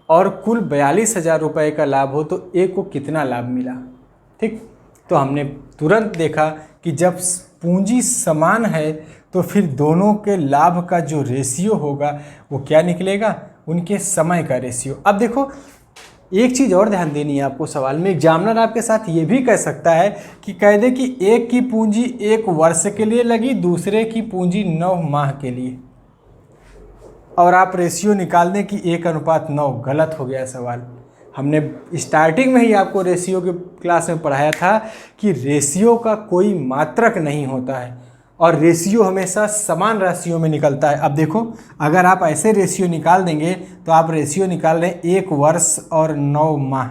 और कुल 42,000 रुपये का लाभ हो, तो ए को कितना लाभ मिला। ठीक, तो हमने तुरंत देखा कि जब पूंजी समान है तो फिर दोनों के लाभ का जो रेशियो होगा वो क्या निकलेगा, उनके समय का रेशियो। अब देखो एक चीज़ और ध्यान देनी है आपको, सवाल में एग्जामिनर आपके साथ ये भी कह सकता है कि कह दे कि एक की पूंजी 1 वर्ष के लिए लगी, दूसरे की पूंजी 9 माह के लिए, और आप रेशियो निकाल दें कि 1:9। गलत हो गया सवाल। हमने स्टार्टिंग में ही आपको रेशियो के क्लास में पढ़ाया था कि रेशियो का कोई मात्रक नहीं होता है और रेशियो हमेशा समान राशियों में निकलता है। अब देखो अगर आप ऐसे रेशियो निकाल देंगे तो आप रेशियो निकाल रहे हैं 1 वर्ष और 9 माह।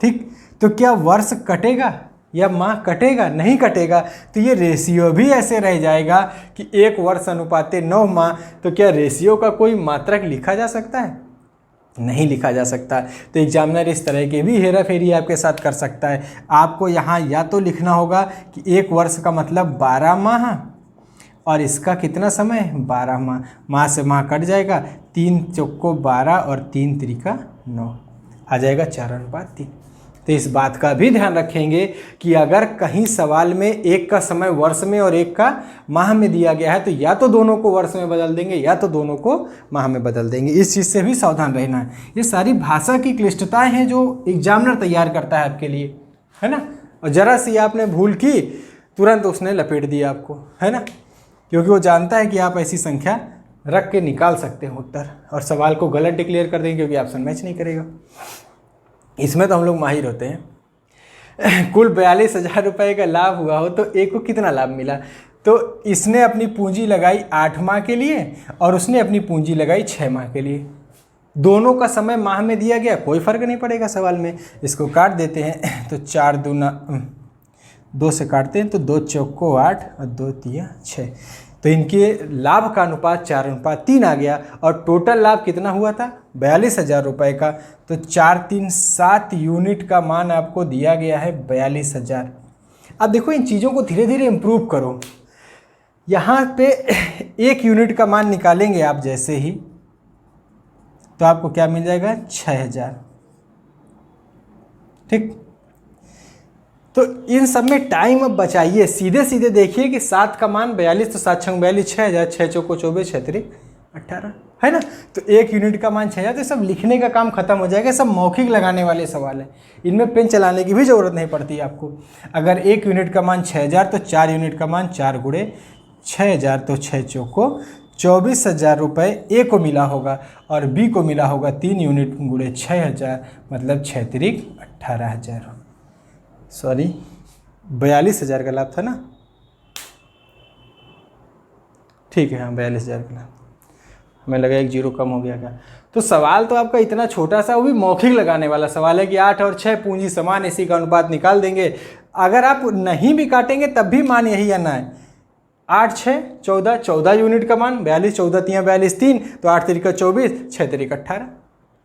ठीक, तो क्या वर्ष कटेगा या माह कटेगा? नहीं कटेगा। तो ये रेशियो भी ऐसे रह जाएगा कि 1 वर्ष अनुपाते 9 माह। तो क्या रेशियो का कोई मात्रक लिखा जा सकता है? नहीं लिखा जा सकता। तो एग्जामिनर इस तरह के भी हेरा फेरी आपके साथ कर सकता है। आपको यहाँ या तो लिखना होगा कि 1 वर्ष का मतलब 12 माह और इसका कितना समय, 12 माह। माह से माह कट जाएगा, 3 चौको 12 और 3 त्रिका 9, आ जाएगा 4:3। तो इस बात का भी ध्यान रखेंगे कि अगर कहीं सवाल में एक का समय वर्ष में और एक का माह में दिया गया है तो या तो दोनों को वर्ष में बदल देंगे या तो दोनों को माह में बदल देंगे। इस चीज़ से भी सावधान रहना है। ये सारी भाषा की क्लिष्टताएं हैं जो एग्जामिनर तैयार करता है आपके लिए, है ना। और ज़रा सी आपने भूल की तुरंत उसने लपेट दिया आपको, है ना, क्योंकि वो जानता है कि आप ऐसी संख्या रख के निकाल सकते हो उत्तर, और सवाल को गलत डिक्लेयर कर देंगे क्योंकि ऑप्शन मैच नहीं करेगा। इसमें तो हम लोग माहिर होते हैं। कुल 42,000 रुपये का लाभ हुआ हो तो एक को कितना लाभ मिला। तो इसने अपनी पूंजी लगाई 8 माह के लिए और उसने अपनी पूंजी लगाई 6 माह के लिए। दोनों का समय माह में दिया गया, कोई फ़र्क नहीं पड़ेगा सवाल में। इसको काट देते हैं तो 4 दूना 2 से काटते हैं तो 2 चौको 8 और 2 तिया 6। तो इनके लाभ का अनुपात 4:3 आ गया और टोटल लाभ कितना हुआ था, 42,000 रुपये का। तो 437 यूनिट का मान आपको दिया गया है 42,000। अब देखो इन चीज़ों को धीरे धीरे इम्प्रूव करो। यहाँ पे 1 यूनिट का मान निकालेंगे आप जैसे ही, तो आपको क्या मिल जाएगा 6,000। ठीक, तो इन सब में टाइम अब बचाइए, सीधे सीधे देखिए कि 7 का मान 42, तो 7 छंग 42, 6,000, 6 चौको 24, 6 तिरिक 18, है ना। तो 1 यूनिट का मान 6,000। तो सब लिखने का काम खत्म हो जाएगा, सब मौखिक लगाने वाले सवाल हैं, इनमें पेन चलाने की भी ज़रूरत नहीं पड़ती आपको। अगर 1 यूनिट का मान 6,000 तो 4 यूनिट का मान 4 गुणे 6,000, तो 6 चौको 24,000 रुपये ए को मिला होगा और बी को मिला होगा 3 यूनिट गुणे 6,000, मतलब 6 तिरिक 18,000। सॉरी 42,000 का लाभ था ना, ठीक है, हाँ 42,000 का लाभ। हमें लगा 1 जीरो कम हो गया क्या। तो सवाल तो आपका इतना छोटा सा, वो भी मौखिक लगाने वाला सवाल है कि 8 और 6 पूंजी समान, इसी का अनुपात निकाल देंगे। अगर आप नहीं भी काटेंगे तब भी मान यही आना है। 8 6 14, 14 यूनिट का मान 42, 14 तियाँ 42, 3, तो 8 तिरिका 24, 6 तिरिका 18।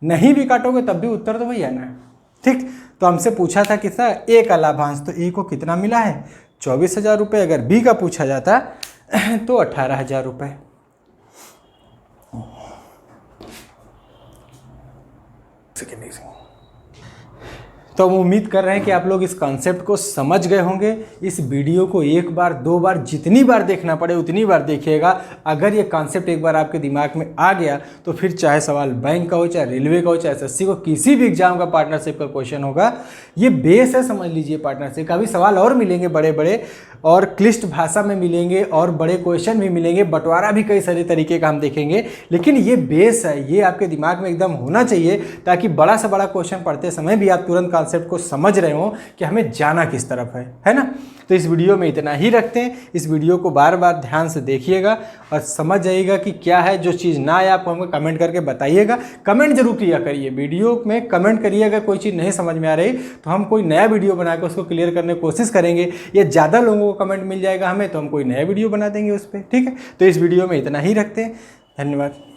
नहीं भी काटोगे तब भी उत्तर तो वही आना है। ठीक, तो हमसे पूछा था कितना, ए का लाभांश, तो ए को कितना मिला है 24,000 रुपये। अगर बी का पूछा जाता तो 18,000 रुपये। तो हम उम्मीद कर रहे हैं कि आप लोग इस कॉन्सेप्ट को समझ गए होंगे। इस वीडियो को 1 बार 2 बार जितनी बार देखना पड़े उतनी बार देखिएगा। अगर ये कॉन्सेप्ट एक बार आपके दिमाग में आ गया तो फिर चाहे सवाल बैंक का हो, चाहे रेलवे का हो, चाहे एसएससी को, किसी भी एग्जाम का पार्टनरशिप का क्वेश्चन होगा, ये बेस है, समझ लीजिए पार्टनरशिप का। भी सवाल और मिलेंगे बड़े बड़े और क्लिष्ट भाषा में मिलेंगे और बड़े क्वेश्चन भी मिलेंगे, बंटवारा भी कई सारे तरीके का हम देखेंगे, लेकिन ये बेस है, ये आपके दिमाग में एकदम होना चाहिए ताकि बड़ा से बड़ा क्वेश्चन पढ़ते समय भी आप तुरंत कॉन्सेप्ट को समझ रहे हो कि हमें जाना किस तरफ है ना। तो इस वीडियो में इतना ही रखते हैं। इस वीडियो को बार बार ध्यान से देखिएगा और समझ जाइएगा कि क्या है। जो चीज़ ना आए आप हमें कमेंट करके बताइएगा। कमेंट जरूर किया करिए, वीडियो में कमेंट करिए। अगर कोई चीज़ नहीं समझ में आ रही तो हम कोई नया वीडियो बनाकर उसको क्लियर करने की कोशिश करेंगे। या ज़्यादा लोगों को कमेंट मिल जाएगा हमें तो हम कोई नया वीडियो बना देंगे उस पर। ठीक है, तो इस वीडियो में इतना ही रखते हैं। धन्यवाद।